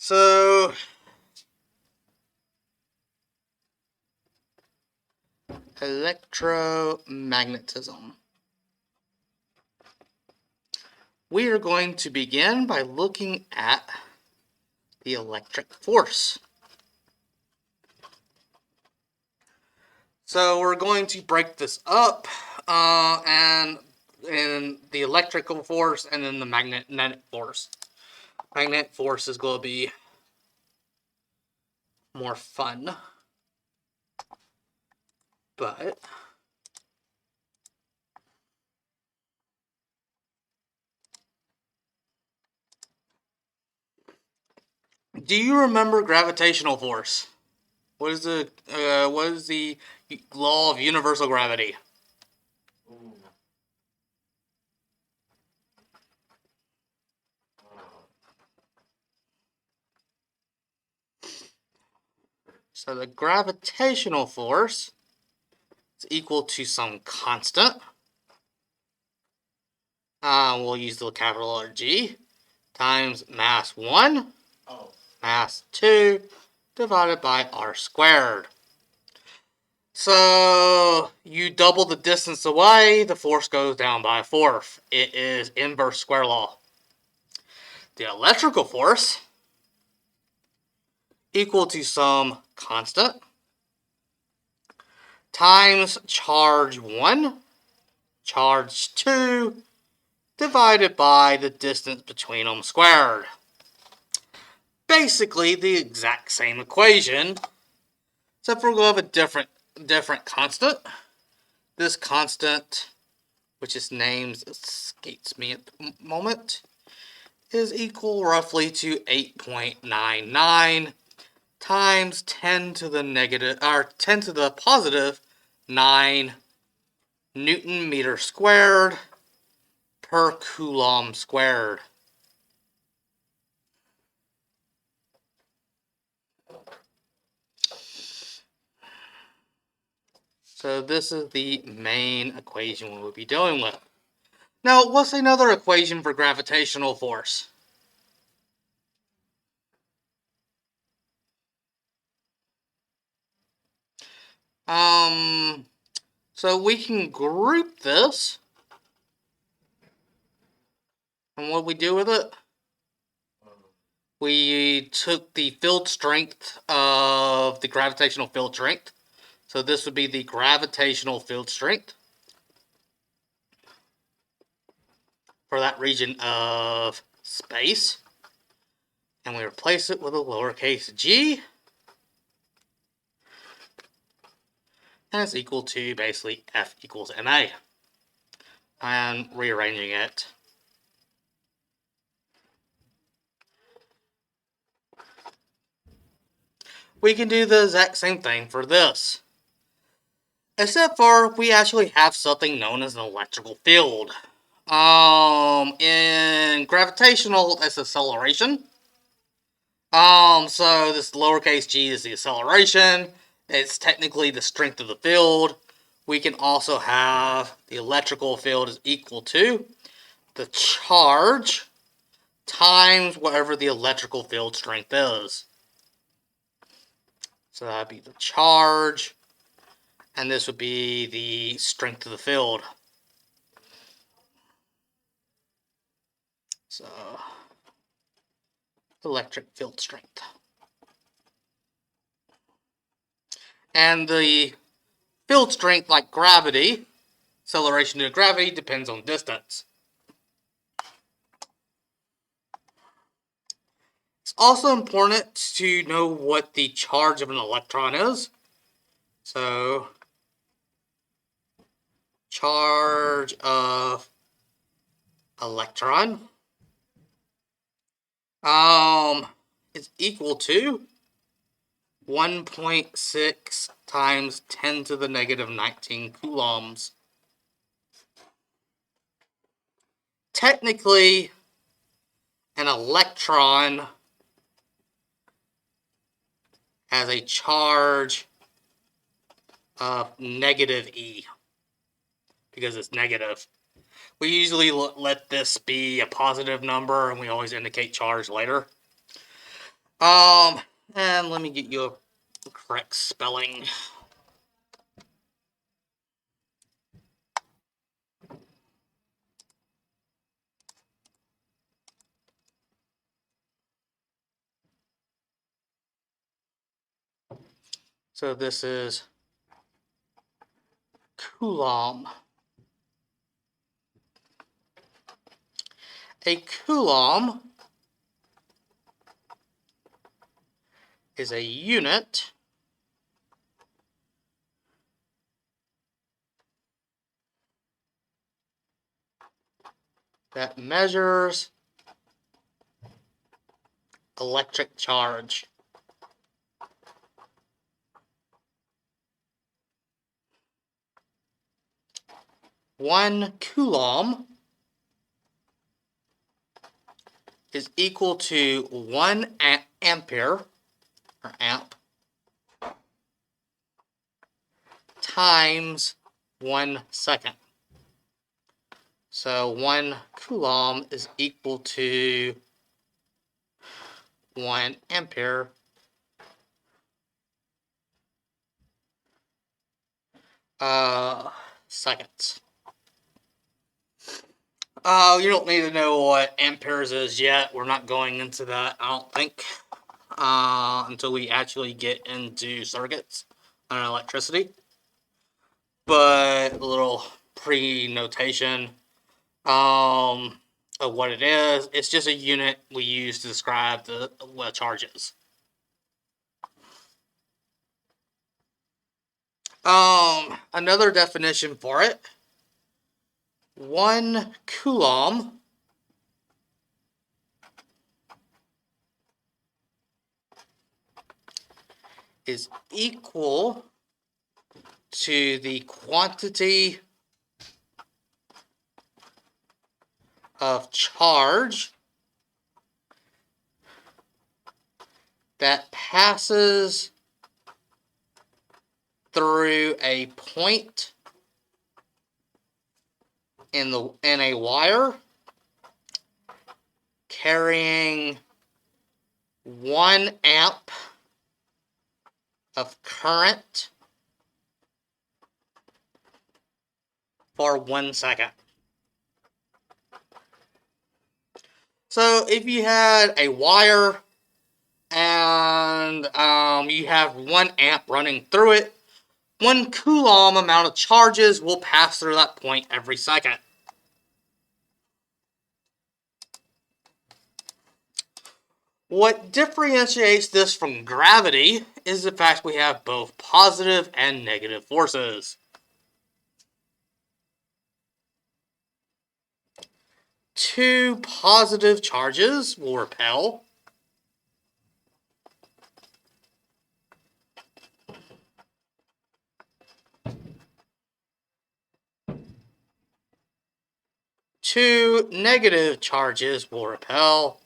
So, electromagnetism. We are going to begin by looking at the electric force. So we're going to break this up and in the electrical force and then the magnetic force. Magnetic force is going to be more fun. But do you remember gravitational force? What is the law of universal gravity? So the gravitational force is equal to some constant. We'll use the capital letter G times mass 1, mass 2, divided by r squared. So you double the distance away, the force goes down by a fourth. It is inverse square law. The electrical force equal to some constant times charge 1, charge 2, divided by the distance between them squared. Basically the exact same equation, except for we're going to have a different constant. This constant, which its name escapes me at the moment, is equal roughly to 8.99 times 10 to the positive 9 Newton meter squared per Coulomb squared. So this is the main equation we'll be dealing with. Now, what's another equation for gravitational force? So we can group this. And what we do with it? We took the field strength of the gravitational field strength. So this would be the gravitational field strength for that region of space. And we replace it with a lowercase g. And it's equal to basically F equals ma. And rearranging it. We can do the exact same thing for this. Except for we actually have something known as an electrical field. In gravitational, it's acceleration. So this lowercase g is the acceleration. It's technically the strength of the field. We can also have the electrical field is equal to the charge times whatever the electrical field strength is. So that'd be the charge, and this would be the strength of the field. So, electric field strength. And the field strength, like gravity, acceleration due to gravity, depends on distance. It's also important to know what the charge of an electron is. So, charge of electron is equal to 1.6 times 10 to the negative 19 coulombs. Technically, an electron has a charge of negative E because it's negative. We usually let this be a positive number and we always indicate charge later. And let me get you a correct spelling. So this is Coulomb. A Coulomb is a unit that measures electric charge. One Coulomb is equal to 1 ampere, or amp, times 1 second. So 1 Coulomb is equal to 1 ampere seconds. You don't need to know what amperes is yet. We're not going into that, I don't think, until we actually get into circuits on electricity. But a little pre-notation of what it is. It's just a unit we use to describe what a charge is. Another definition for it. 1 Coulomb is equal to the quantity of charge that passes through a point in a wire carrying 1 amp of current for 1 second. So if you had a wire and you have 1 amp running through it, 1 Coulomb amount of charges will pass through that point every second. What differentiates this from gravity is the fact we have both positive and negative forces. 2 positive charges will repel. Two negative charges will repel.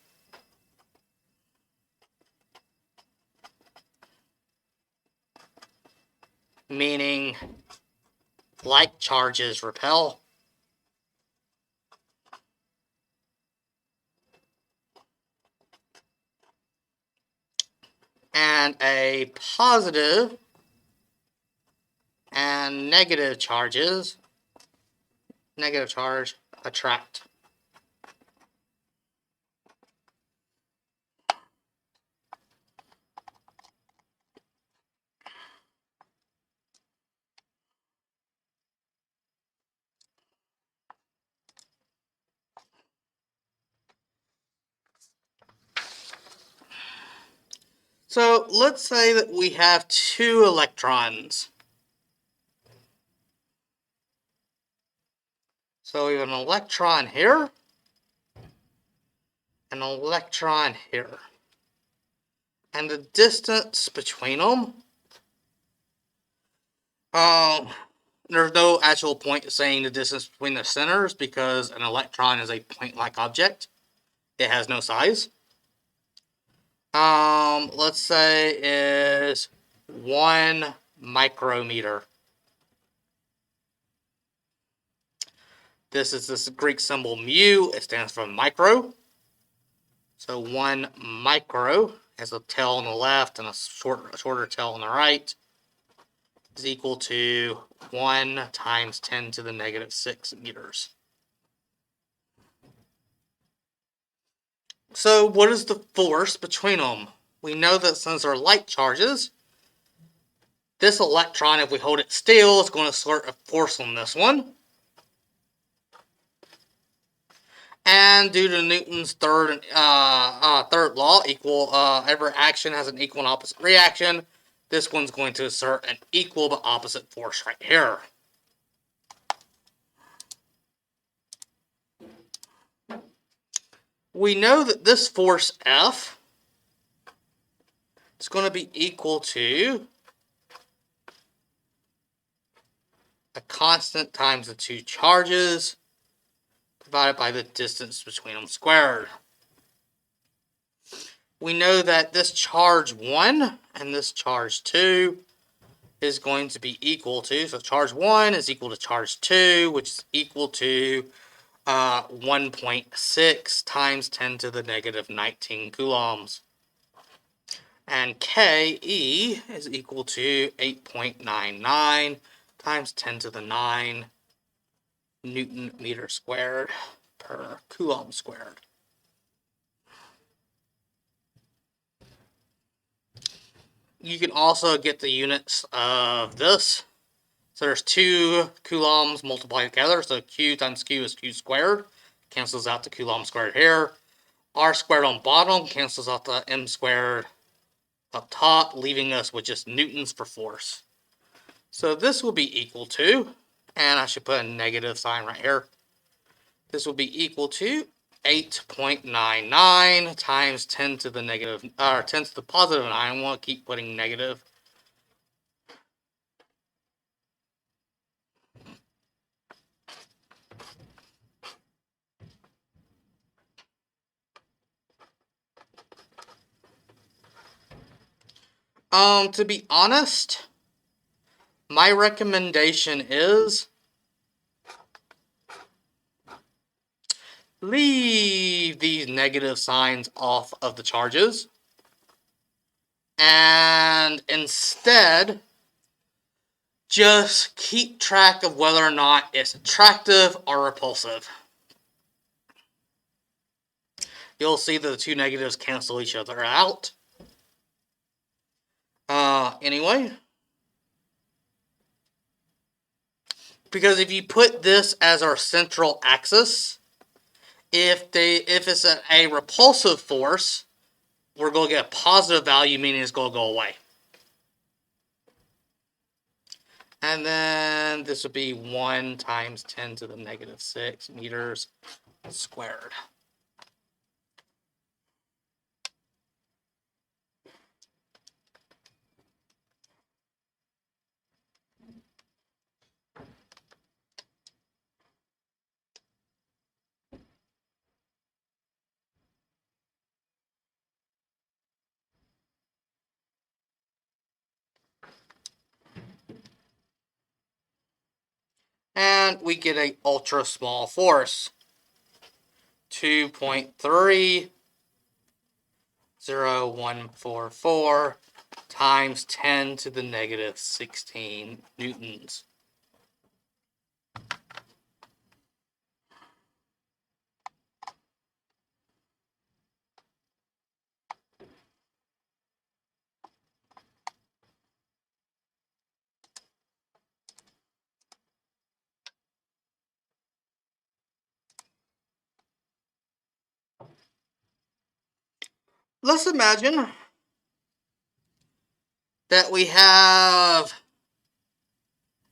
Meaning like charges repel. And a positive and negative charge attract. So let's say that we have 2 electrons. So we have an electron here, an electron here. And the distance between them, there's no actual point to saying the distance between the centers because an electron is a point-like object. It has no size. Let's say is 1 micrometer. This is this Greek symbol mu. It stands for micro. So 1 micro has a tail on the left and a shorter tail on the right is equal to 1 times 10 to the negative 6 meters. So what is the force between them? We know that since they're light charges, this electron, if we hold it still, is going to exert a force on this one. And due to Newton's third law, every action has an equal and opposite reaction. This one's going to exert an equal but opposite force right here. We know that this force F is going to be equal to a constant times the two charges divided by the distance between them squared. We know that this charge 1 and this charge 2 is going to be equal to, so charge 1 is equal to charge 2, which is equal to 1.6 times 10 to the negative 19 coulombs. And Ke is equal to 8.99 times 10 to the 9 Newton meter squared per coulomb squared. You can also get the units of this. So there's 2 coulombs multiplied together. So Q times Q is Q squared. Cancels out the coulomb squared here. R squared on bottom cancels out the M squared up top, leaving us with just newtons per force. So this will be equal to, and I should put a negative sign right here. This will be equal to 8.99 times 10 to the negative, or 10 to the positive 9. I want to keep putting negative. To be honest, my recommendation is leave these negative signs off of the charges and instead just keep track of whether or not it's attractive or repulsive. You'll see that the two negatives cancel each other out. Anyway, because if you put this as our central axis, if it's a repulsive force, we're going to get a positive value, meaning it's going to go away. And then this would be 1 times 10 to the negative 6 meters squared. And we get an ultra small force. 2.30144 times 10 to the negative 16 newtons. Let's imagine that we have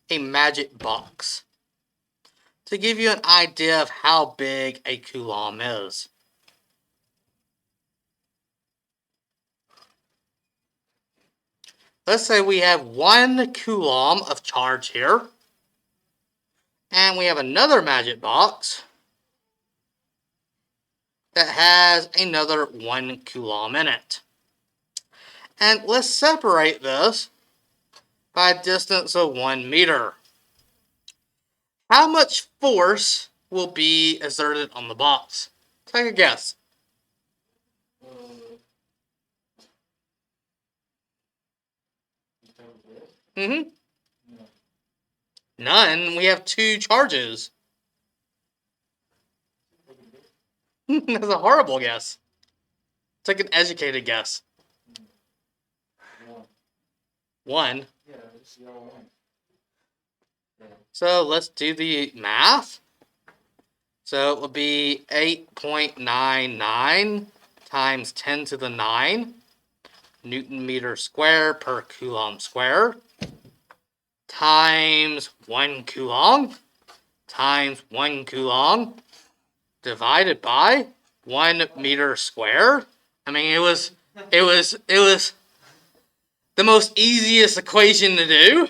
a magic box to give you an idea of how big a coulomb is. Let's say we have 1 coulomb of charge here, and we have another magic box that has another 1 coulomb in it. And let's separate this by a distance of 1 meter. How much force will be exerted on the box? Take a guess. Mm-hmm. None. We have 2 charges. That's a horrible guess. It's like an educated guess. 1. So let's do the math. So it would be 8.99 times 10 to the 9 Newton meter square per Coulomb square times 1 Coulomb times 1 Coulomb divided by 1 meter square. I mean, it was the most easiest equation to do.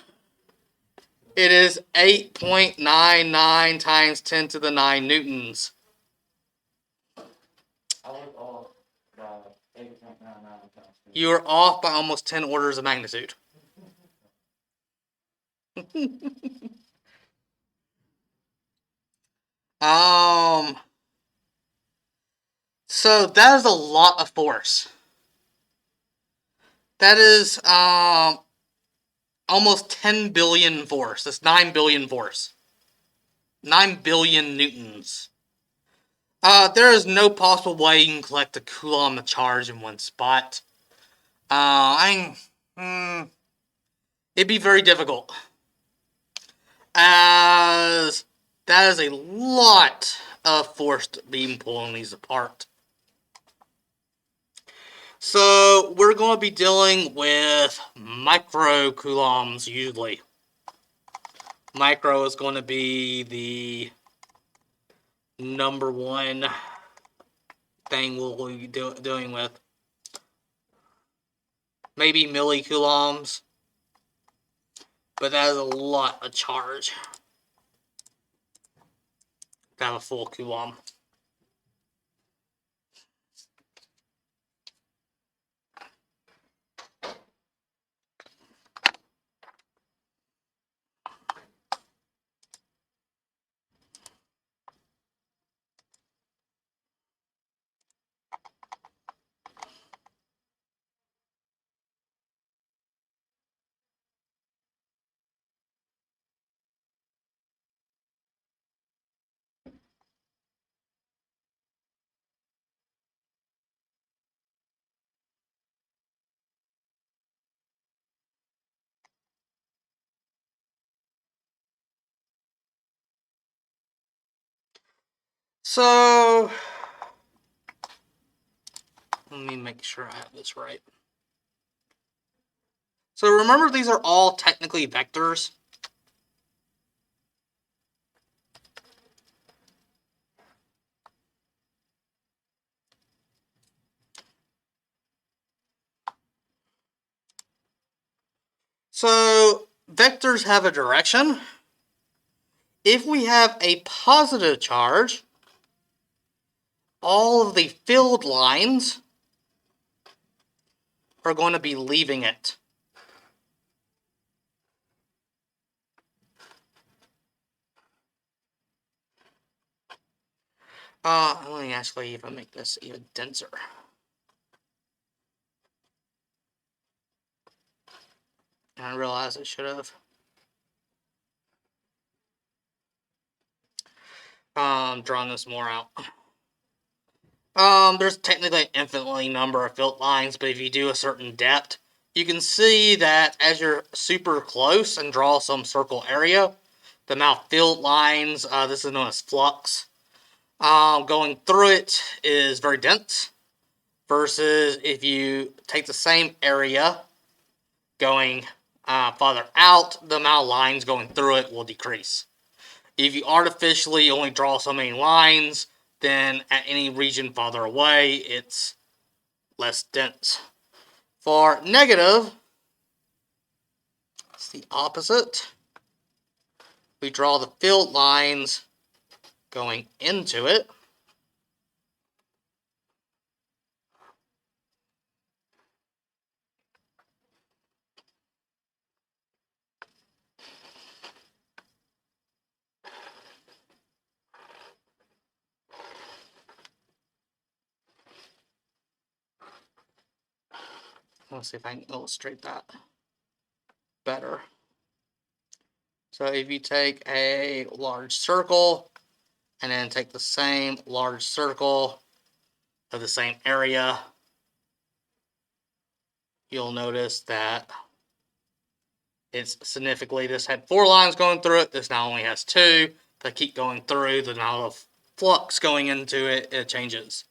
It is 8.99 times 10 to the 9 newtons. You are off by almost 10 orders of magnitude. So that is a lot of force. That is almost 10 billion force. That's 9 billion force. 9 billion newtons. There is no possible way you can collect a Coulomb of charge in one spot. It'd be very difficult, as that is a lot of force being pulling these apart. So we're going to be dealing with micro coulombs usually. Micro is going to be the number one thing we'll be doing with. Maybe millicoulombs, but that is a lot of charge to have a full coulomb. So let me make sure I have this right. So remember, these are all technically vectors. So vectors have a direction. If we have a positive charge, all of the field lines are going to be leaving it. Let me actually even make this even denser. I realized I should have. Drawn this more out. There's technically an infinitely number of field lines, but if you do a certain depth, you can see that as you're super close and draw some circle area, the amount of field lines, this is known as flux, going through it is very dense, versus if you take the same area going farther out, the amount of lines going through it will decrease. If you artificially only draw so many lines, then at any region farther away, it's less dense. For negative, it's the opposite. We draw the field lines going into it. Let's see if I can illustrate that. better. So if you take a large circle and then take the same large circle of the same area, you'll notice that it's significantly, this had 4 lines going through it, this now only has 2. They keep going through, the amount of flux going into it, it changes.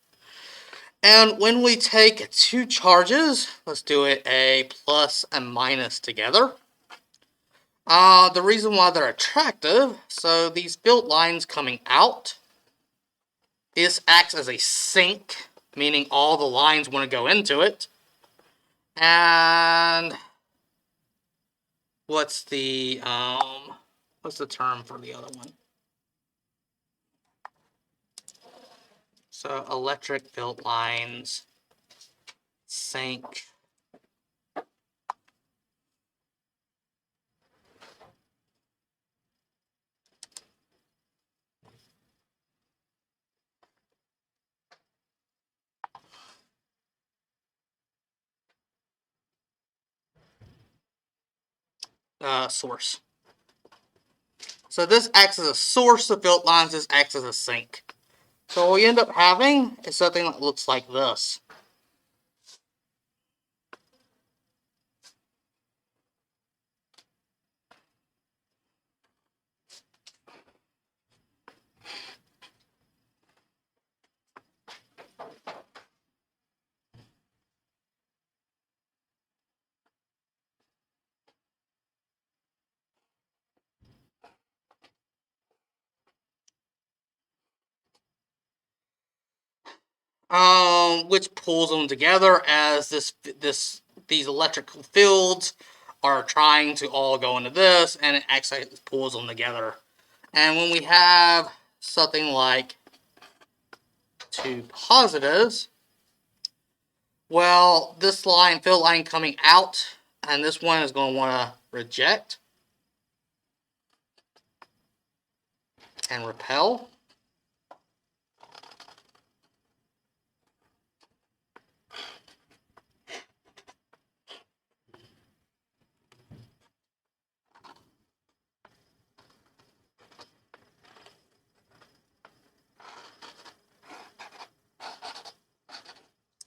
And when we take 2 charges, let's do it a plus and minus together. The reason why they're attractive, so these field lines coming out, this acts as a sink, meaning all the lines want to go into it. And what's the term for the other one? So electric field lines sink. Source. So this acts as a source of field lines, this acts as a sink. So what we end up having is something that looks like this. Which pulls them together as these electrical fields are trying to all go into this, and it actually pulls them together. And when we have something like 2 positives, well, this field line coming out, and this one is going to want to reject and repel.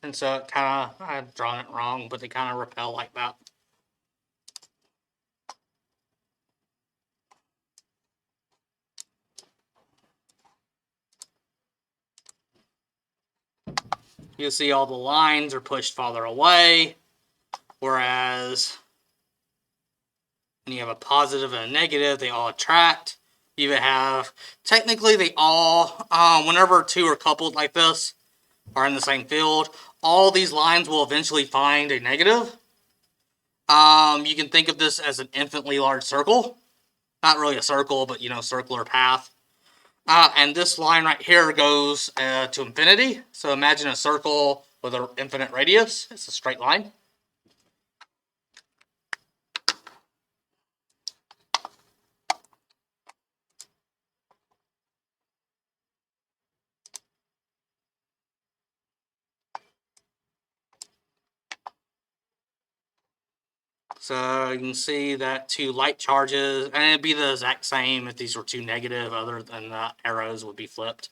And so it kind of, I've drawn it wrong, but they kind of repel like that. You'll see all the lines are pushed farther away, whereas when you have a positive and a negative, they all attract. You have, technically they all, whenever 2 are coupled like this, are in the same field, all these lines will eventually find a negative. You can think of this as an infinitely large circle. Not really a circle, but, circular path. And this line right here goes to infinity. So imagine a circle with an infinite radius. It's a straight line. So you can see that 2 light charges, and it'd be the exact same if these were 2 negative, other than the arrows would be flipped.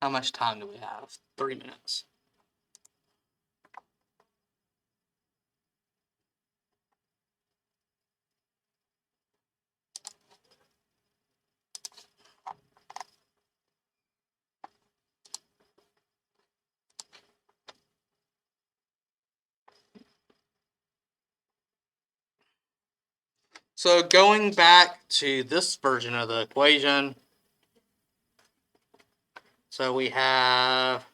How much time do we have? 3 minutes. So going back to this version of the equation, so we have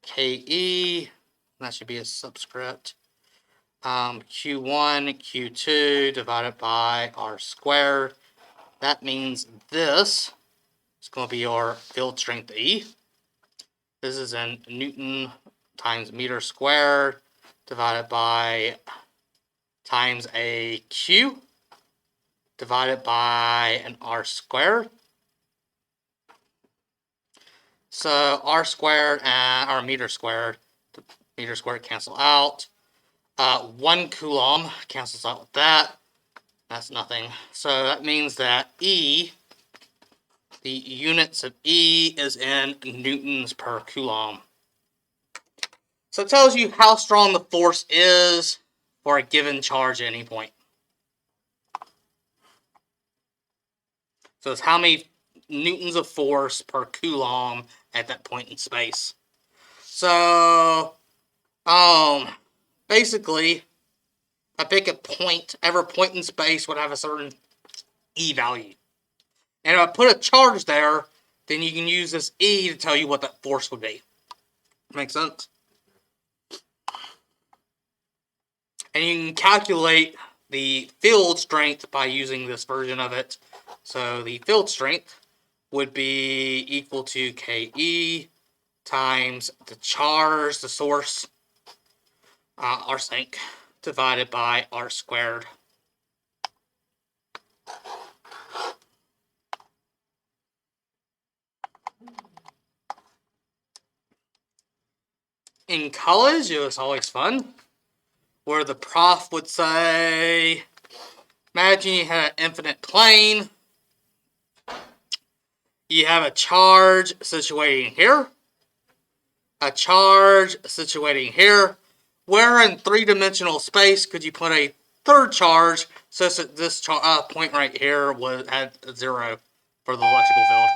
KE, that should be a subscript, Q1, Q2 divided by R squared. That means this is going to be your field strength E. This is in Newton times meter squared divided by times a Q divided by an R squared. So r squared and r meter squared, the meter squared cancel out. 1 coulomb cancels out with that. That's nothing. So that means that E, the units of E is in newtons per coulomb. So it tells you how strong the force is for a given charge at any point. So it's how many newtons of force per coulomb at that point in space. So, basically, I pick a point. Every point in space would have a certain E value. And if I put a charge there, then you can use this E to tell you what that force would be. Make sense? And you can calculate the field strength by using this version of it. So the field strength would be equal to KE times the charge, the source, r sink, divided by r squared. In college, it was always fun, where the prof would say, imagine you had an infinite plane. You have a charge situating here, a charge situating here. Where in three-dimensional space could you put a third charge such that this point right here had 0 for the electrical field?